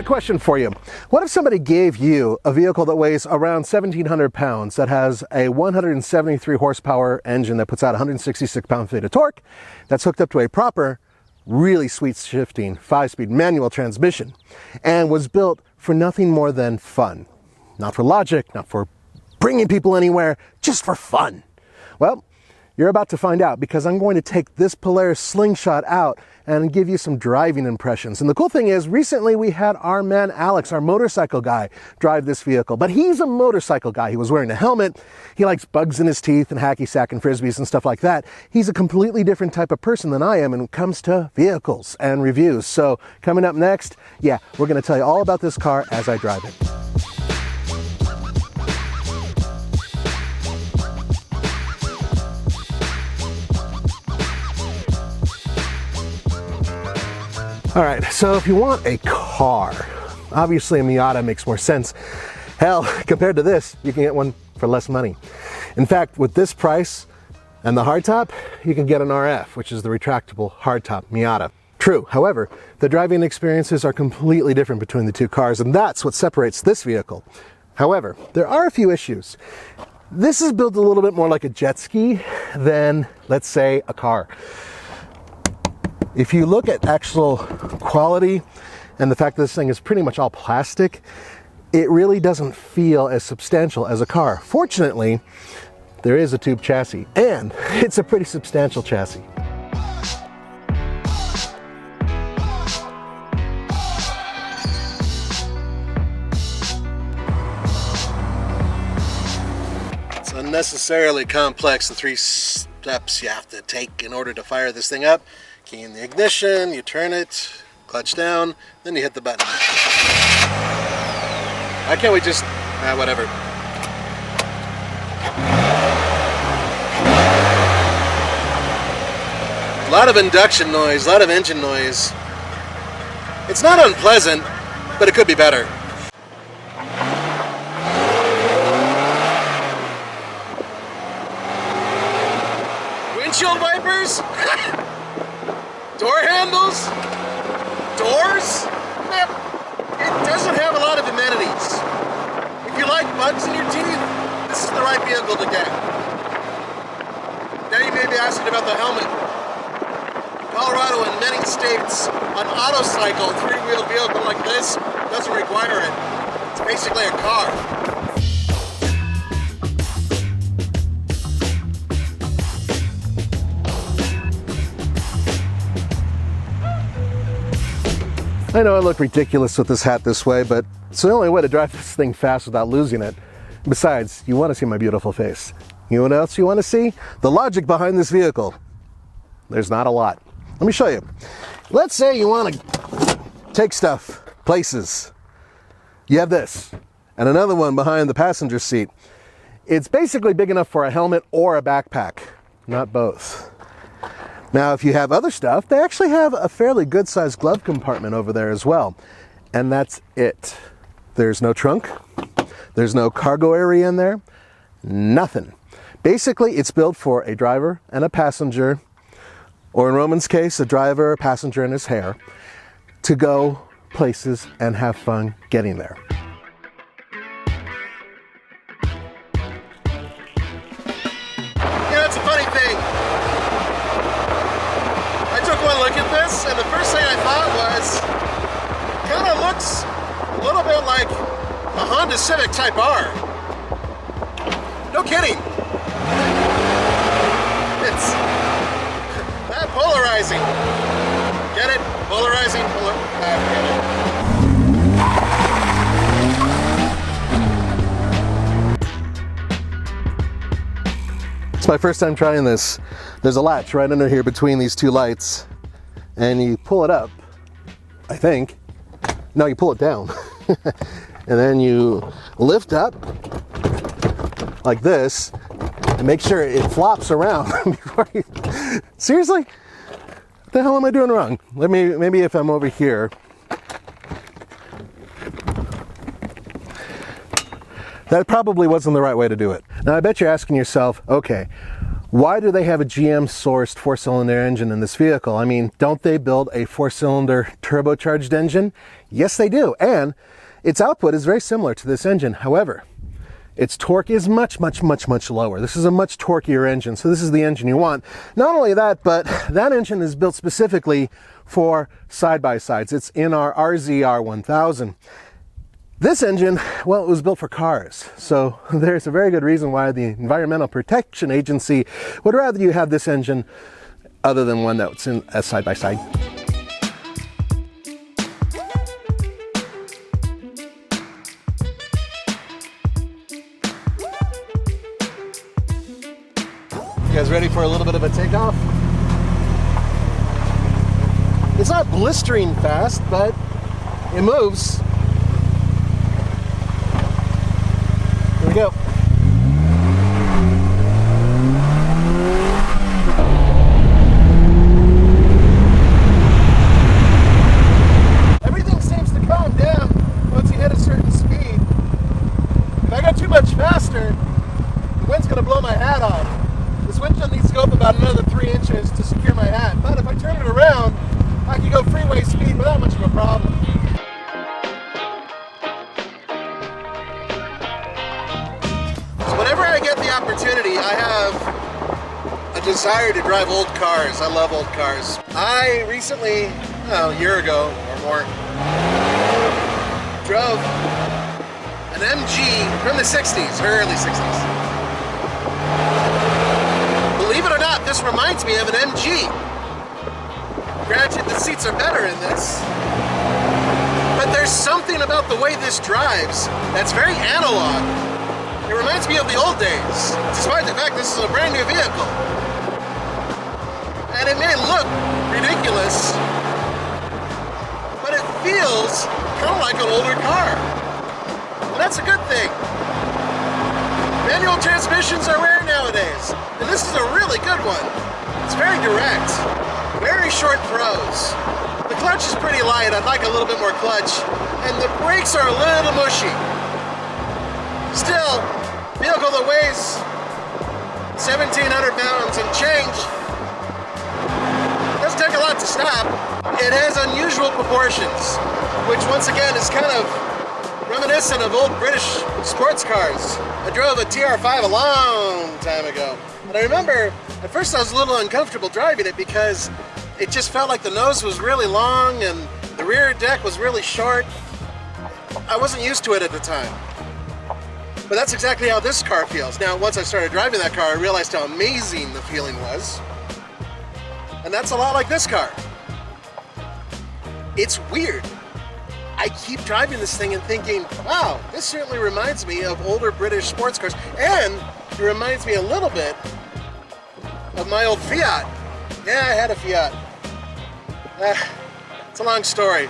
question for you. What if somebody gave you a vehicle that weighs around 1,700 pounds, that has a 173 horsepower engine that puts out 166 pound-feet of torque, that's hooked up to a proper, really sweet shifting 5-speed manual transmission, and was built for nothing more than fun? Not for logic, not for bringing people anywhere, just for fun. Well, you're about to find out, because I'm going to take this Polaris Slingshot out and give you some driving impressions. And the cool thing is, recently we had our man Alex, our motorcycle guy, drive this vehicle. But he's a motorcycle guy. He was wearing a helmet. He likes bugs in his teeth and hacky sack and frisbees and stuff like that. He's a completely different type of person than I am when it comes to vehicles and reviews. So coming up next, yeah, we're going to tell you all about this car as I drive it. All right, so if you want a car, obviously a Miata makes more sense. Hell, compared to this, you can get one for less money. In fact, with this price and the hardtop, you can get an RF, which is the retractable hardtop Miata. True, however, the driving experiences are completely different between the two cars, and that's what separates this vehicle. However, there are a few issues. This is built a little bit more like a jet ski than, let's say, a car. If you look at actual quality and the fact that this thing is pretty much all plastic, it really doesn't feel as substantial as a car. Fortunately, there is a tube chassis, and it's a pretty substantial chassis. It's unnecessarily complex, the 3 steps you have to take in order to fire this thing up. Key in the ignition, you turn it, clutch down, then you hit the button. Why can't we just, whatever. A lot of induction noise, a lot of engine noise. It's not unpleasant, but it could be better. Windshield wipers? Door handles? Doors? It doesn't have a lot of amenities. If you like bugs in your teeth, this is the right vehicle to get. Now you may be asking about the helmet. Colorado and many states, an autocycle 3-wheel vehicle like this doesn't require it. It's basically a car. I know I look ridiculous with this hat this way, but it's the only way to drive this thing fast without losing it. Besides, you want to see my beautiful face. You know what else you want to see? The logic behind this vehicle. There's not a lot. Let me show you. Let's say you want to take stuff places. You have this, and another one behind the passenger seat. It's basically big enough for a helmet or a backpack, not both. Now, if you have other stuff, they actually have a fairly good-sized glove compartment over there as well. And that's it. There's no trunk. There's no cargo area in there. Nothing. Basically, it's built for a driver and a passenger, or in Roman's case, a driver, a passenger, and his hair, to go places and have fun getting there. Yeah, it's a funny thing. I took one look at this, and the first thing I thought was, kind of looks a little bit like a Honda Civic Type R. No kidding. It's that polarizing. Get it? Polarizing. Get it. It's my first time trying this. There's a latch right under here between these two lights, and you pull it up, I think. No, you pull it down. And then you lift up like this and make sure it flops around before you... Seriously? What the hell am I doing wrong? Maybe if I'm over here. That probably wasn't the right way to do it. Now I bet you're asking yourself, okay, Why do they have a GM-sourced four-cylinder engine in this vehicle? I mean, don't they build a four-cylinder turbocharged engine? Yes, they do, and its output is very similar to this engine. However, its torque is much, much, much, much lower. This is a much torquier engine, so this is the engine you want. Not only that, but that engine is built specifically for side-by-sides. It's in our RZR 1000. This engine, well, it was built for cars, so there's a very good reason why the Environmental Protection Agency would rather you have this engine other than one that's in a side-by-side. You guys ready for a little bit of a takeoff? It's not blistering fast, but it moves. Here we go. Everything seems to calm down once you hit a certain speed. If I go too much faster, the wind's going to blow my hat off. This windshield needs to go up about another 3 inches to secure my hat. But if I turn it around, I can go freeway speed without much of a problem. Whenever I get the opportunity, I have a desire to drive old cars. I love old cars. I recently, a year ago or more, drove an MG from the 60s, early 60s. Believe it or not, this reminds me of an MG. Granted, the seats are better in this, but there's something about the way this drives that's very analog. It reminds me of the old days, despite the fact this is a brand new vehicle. And it may look ridiculous, but it feels kind of like an older car. And that's a good thing. Manual transmissions are rare nowadays, and this is a really good one. It's very direct, very short throws. The clutch is pretty light. I'd like a little bit more clutch, and the brakes are a little mushy. Still, vehicle that weighs 1,700 pounds and change. Doesn't take a lot to stop. It has unusual proportions, which once again is kind of reminiscent of old British sports cars. I drove a TR5 a long time ago, and I remember at first I was a little uncomfortable driving it because it just felt like the nose was really long and the rear deck was really short. I wasn't used to it at the time. But that's exactly how this car feels. Now, once I started driving that car, I realized how amazing the feeling was. And that's a lot like this car. It's weird. I keep driving this thing and thinking, wow, this certainly reminds me of older British sports cars. And it reminds me a little bit of my old Fiat. Yeah, I had a Fiat. It's a long story.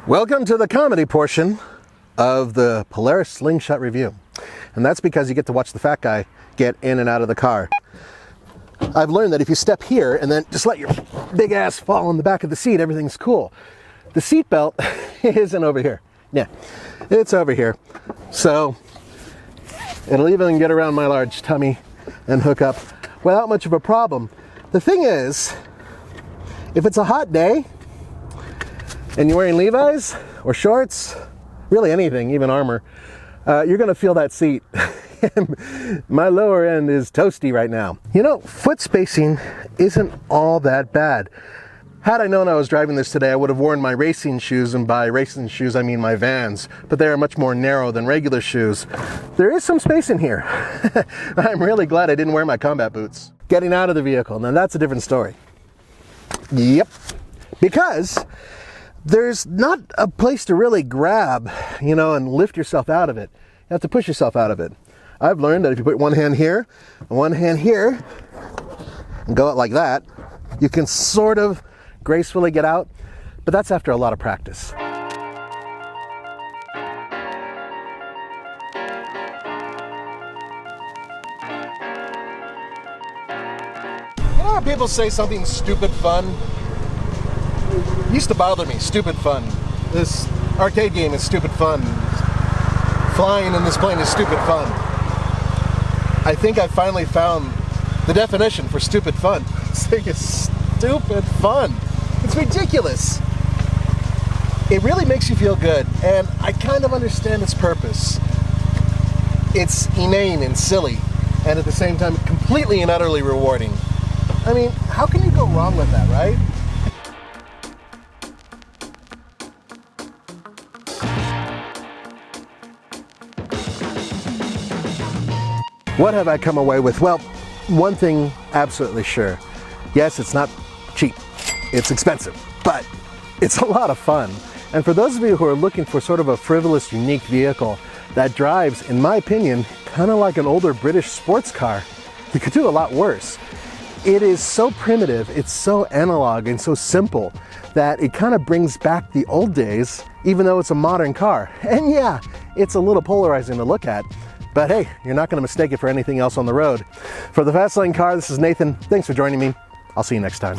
Welcome to the comedy portion of the Polaris Slingshot review. And that's because you get to watch the fat guy get in and out of the car. I've learned that if you step here and then just let your big ass fall in the back of the seat, everything's cool. The seat belt isn't over here. Yeah, it's over here. So it'll even get around my large tummy and hook up without much of a problem. The thing is, if it's a hot day and you're wearing Levi's or shorts, really anything, even armor, you're gonna feel that seat. My lower end is toasty right now. You know, foot spacing isn't all that bad. Had I known I was driving this today, I would have worn my racing shoes, and by racing shoes I mean my Vans, but they are much more narrow than regular shoes. There is some space in here. I'm really glad I didn't wear my combat boots. Getting out of the vehicle, now that's a different story. Yep, because there's not a place to really grab, you know, and lift yourself out of it. You have to push yourself out of it. I've learned that if you put one hand here and one hand here and go out like that, you can sort of gracefully get out, but that's after a lot of practice. You know how people say something's stupid fun? It used to bother me, stupid fun. This arcade game is stupid fun. flying in this plane is stupid fun. I think I finally found the definition for stupid fun. This thing is stupid fun. It's ridiculous. It really makes you feel good, and I kind of understand its purpose. It's inane and silly, and at the same time completely and utterly rewarding. I mean, how can you go wrong with that, right? What have I come away with? Well, one thing absolutely sure. Yes, it's not cheap. It's expensive, but it's a lot of fun. And for those of you who are looking for sort of a frivolous, unique vehicle that drives, in my opinion, kind of like an older British sports car, you could do a lot worse. It is so primitive, it's so analog and so simple that it kind of brings back the old days, even though it's a modern car. And yeah, it's a little polarizing to look at, but hey, you're not going to mistake it for anything else on the road. For the Fast Lane Car, this is Nathan. Thanks for joining me. I'll see you next time.